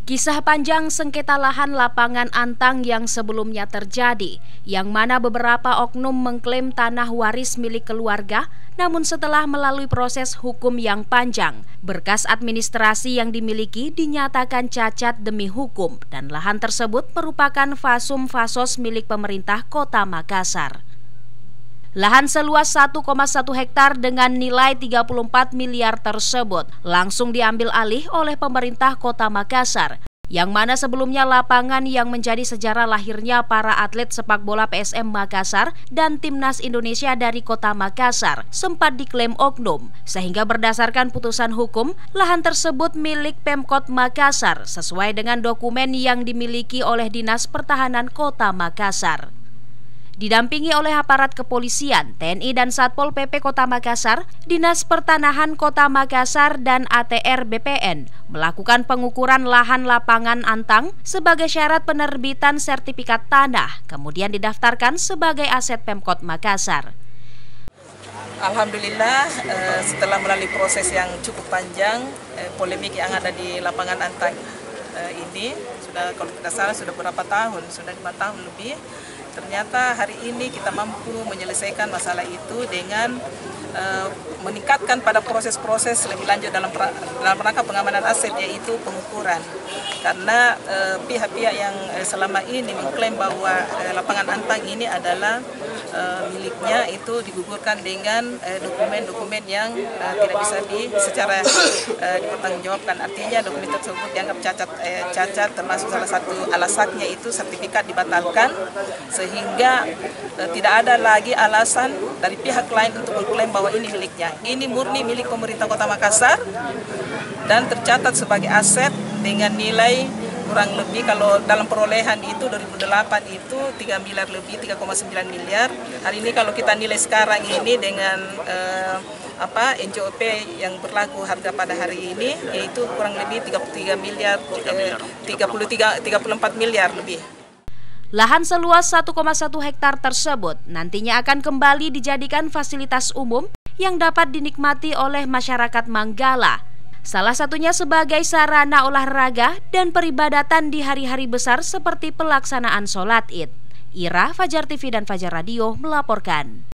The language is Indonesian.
Kisah panjang sengketa lahan lapangan Antang yang sebelumnya terjadi, yang mana beberapa oknum mengklaim tanah waris milik keluarga, namun setelah melalui proses hukum yang panjang, berkas administrasi yang dimiliki dinyatakan cacat demi hukum dan lahan tersebut merupakan fasum fasos milik pemerintah Kota Makassar. Lahan seluas 1,1 hektar dengan nilai 34 miliar tersebut langsung diambil alih oleh pemerintah Kota Makassar, yang mana sebelumnya lapangan yang menjadi sejarah lahirnya para atlet sepak bola PSM Makassar dan Timnas Indonesia dari Kota Makassar sempat diklaim oknum, sehingga berdasarkan putusan hukum, lahan tersebut milik Pemkot Makassar sesuai dengan dokumen yang dimiliki oleh Dinas Pertahanan Kota Makassar. Didampingi oleh aparat kepolisian, TNI dan Satpol PP Kota Makassar, Dinas Pertanahan Kota Makassar dan ATR BPN melakukan pengukuran lahan lapangan Antang sebagai syarat penerbitan sertifikat tanah, kemudian didaftarkan sebagai aset Pemkot Makassar. Alhamdulillah, setelah melalui proses yang cukup panjang, polemik yang ada di lapangan Antang ini sudah, kalau tidak salah, sudah berapa tahun, sudah 5 tahun lebih. Ternyata hari ini kita mampu menyelesaikan masalah itu dengan meningkatkan pada proses-proses lebih lanjut dalam rangka pengamanan aset, yaitu pengukuran. Karena pihak-pihak yang selama ini mengklaim bahwa lapangan Antang ini adalah miliknya itu digugurkan dengan dokumen-dokumen yang tidak bisa secara dipertanggungjawabkan. Artinya dokumen tersebut dianggap cacat, termasuk salah satu alasannya itu sertifikat dibatalkan, sehingga tidak ada lagi alasan dari pihak lain untuk mengklaim bahwa ini miliknya. Ini murni milik pemerintah Kota Makassar dan tercatat sebagai aset dengan nilai kurang lebih, kalau dalam perolehan itu 2008 itu 3 miliar lebih, 3,9 miliar. Hari ini kalau kita nilai sekarang ini dengan NJOP yang berlaku harga pada hari ini, yaitu kurang lebih 34 miliar lebih. Lahan seluas 1,1 hektar tersebut nantinya akan kembali dijadikan fasilitas umum yang dapat dinikmati oleh masyarakat Manggala. Salah satunya sebagai sarana olahraga dan peribadatan di hari-hari besar seperti pelaksanaan sholat Id. Ira, Fajar TV dan Fajar Radio melaporkan.